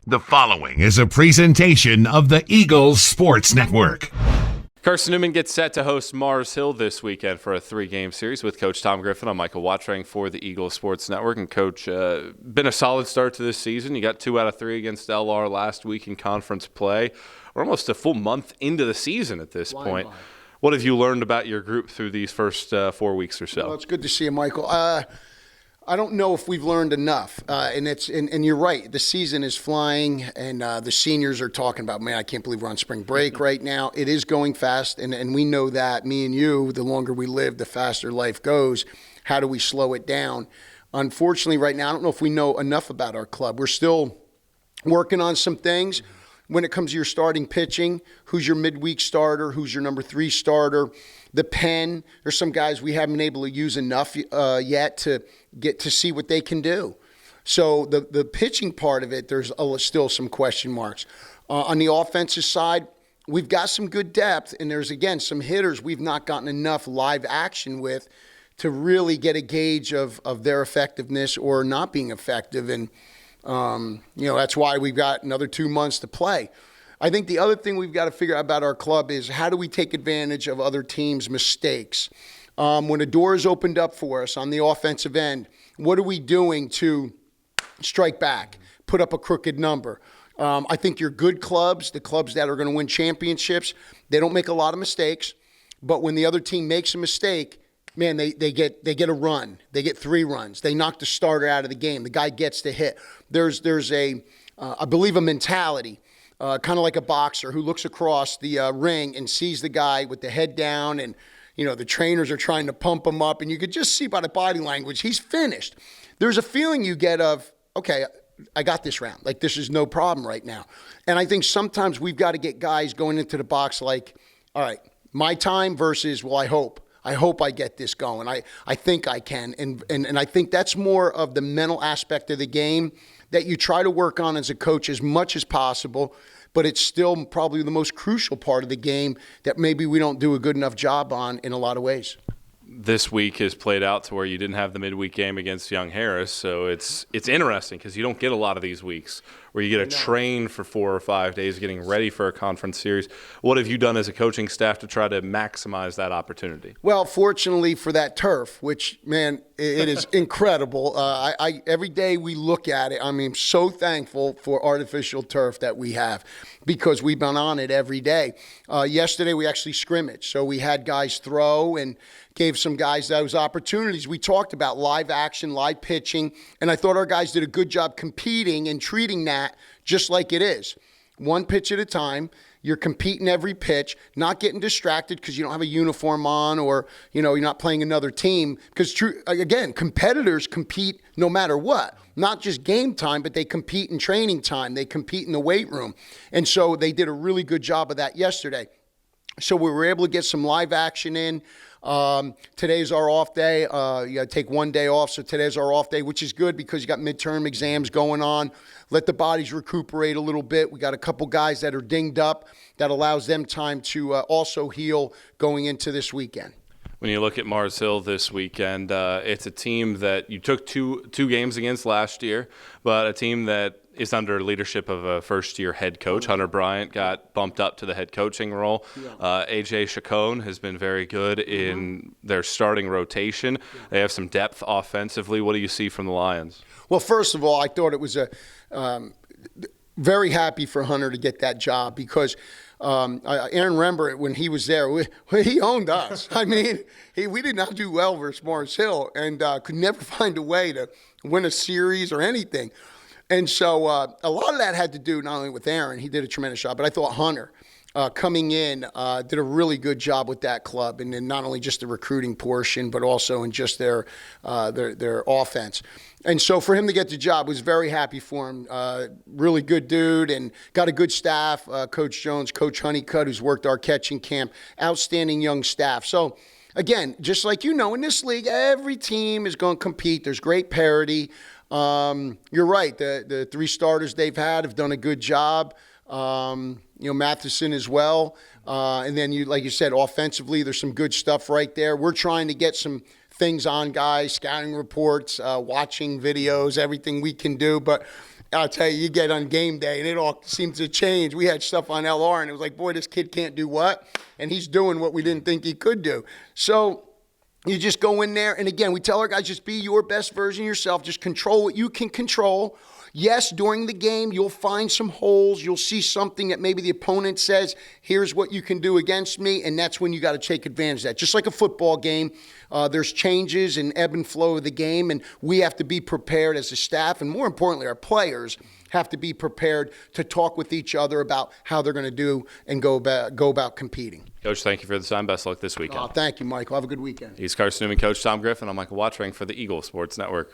The following is a presentation of the Eagles Sports Network. Carson-Newman gets set to host Mars Hill this weekend for a 3-game series with Coach Tom Griffin. I'm Michael Watchering for the Eagles Sports Network. And, Coach, been a solid start to this season. You got 2 out of 3 against LR last week in conference play. We're almost a full month into the season at this point. What have you learned about your group through these first 4 weeks or so? Well, it's good to see you, Michael. I don't know if we've learned enough, and you're right. The season is flying, and the seniors are talking about, man, I can't believe we're on spring break right now. It is going fast, and we know that. Me and you, the longer we live, the faster life goes. How do we slow it down? Unfortunately, right now, I don't know if we know enough about our club. We're still working on some things. When it comes to your starting pitching, who's your midweek starter, who's your number 3 starter, the pen, there's some guys we haven't been able to use enough yet to get to see what they can do. So the pitching part of it, there's still some question marks. On the offensive side, we've got some good depth, and there's, again, some hitters we've not gotten enough live action with to really get a gauge of their effectiveness or not being effective. And that's why we've got another 2 months to play. I think the other thing we've got to figure out about our club is how do we take advantage of other teams' mistakes? When a door is opened up for us on the offensive end, what are we doing to strike back, put up a crooked number? I think your good clubs, the clubs that are going to win championships, they don't make a lot of mistakes. But when the other team makes a mistake, man, they get a run. They get 3 runs. They knock the starter out of the game. The guy gets the hit. There's I believe, a mentality, kind of like a boxer who looks across the ring and sees the guy with the head down, and the trainers are trying to pump him up, and you could just see by the body language he's finished. There's a feeling you get of, okay, I got this round. Like, this is no problem right now. And I think sometimes we've got to get guys going into the box like, all right, my time versus, well, I hope I get this going. I think I can. And I think that's more of the mental aspect of the game that you try to work on as a coach as much as possible, but it's still probably the most crucial part of the game that maybe we don't do a good enough job on in a lot of ways. This week has played out to where you didn't have the midweek game against Young Harris, so it's interesting because you don't get a lot of these weeks where you get to train for 4 or 5 days getting ready for a conference series. What have you done as a coaching staff to try to maximize that opportunity? Well, fortunately for that turf, which, man, it is incredible. Every day we look at it, I'm so thankful for artificial turf that we have because we've been on it every day. Yesterday we actually scrimmaged, so we had guys throw and gave some guys those opportunities. We talked about live action, live pitching, and I thought our guys did a good job competing and treating that just like it is. 1 pitch at a time. You're competing every pitch, not getting distracted because you don't have a uniform on or, you're not playing another team. Because, again, competitors compete no matter what. Not just game time, but they compete in training time. They compete in the weight room. And so they did a really good job of that yesterday. So we were able to get some live action in. Today's our off day. You got to take 1 day off, so today's our off day, which is good because you got midterm exams going on. Let the bodies recuperate a little bit. We got a couple guys that are dinged up. That allows them time to also heal going into this weekend. When you look at Mars Hill this weekend, it's a team that you took two games against last year, but a team that is under leadership of a first-year head coach. Hunter Bryant got bumped up to the head coaching role. A.J. Chacon has been very good in their starting rotation. They have some depth offensively. What do you see from the Lions? Well, first of all, I thought it was very happy for Hunter to get that job because Aaron Rembert, when he was there, he owned us. We did not do well versus Mars Hill and could never find a way to win a series or anything. And so a lot of that had to do not only with Aaron, he did a tremendous job, but I thought Hunter coming in did a really good job with that club, and then not only just the recruiting portion, but also in just their offense. And so for him to get the job, was very happy for him. Really good dude and got a good staff. Coach Jones, Coach Honeycutt, who's worked our catching camp, outstanding young staff. So again, just like in this league, every team is going to compete. There's great parity. You're right. The 3 starters they've had have done a good job. Matheson as well. And then like you said, offensively, there's some good stuff right there. We're trying to get some things on guys, scouting reports, watching videos, everything we can do. But I'll tell you, you get on game day, and it all seems to change. We had stuff on LR, and it was like, boy, this kid can't do what? And he's doing what we didn't think he could do. So you just go in there, and again, we tell our guys, just be your best version of yourself. Just control what you can control. Yes, during the game, you'll find some holes. You'll see something that maybe the opponent says, here's what you can do against me, and that's when you got to take advantage of that. Just like a football game, there's changes and ebb and flow of the game, and we have to be prepared as a staff, and more importantly, our players have to be prepared to talk with each other about how they're going to do and go about competing. Coach, thank you for the time. Best of luck this weekend. Thank you, Michael. Have a good weekend. He's Carson-Newman coach Tom Griffin. I'm Michael Watchring for the Eagle Sports Network.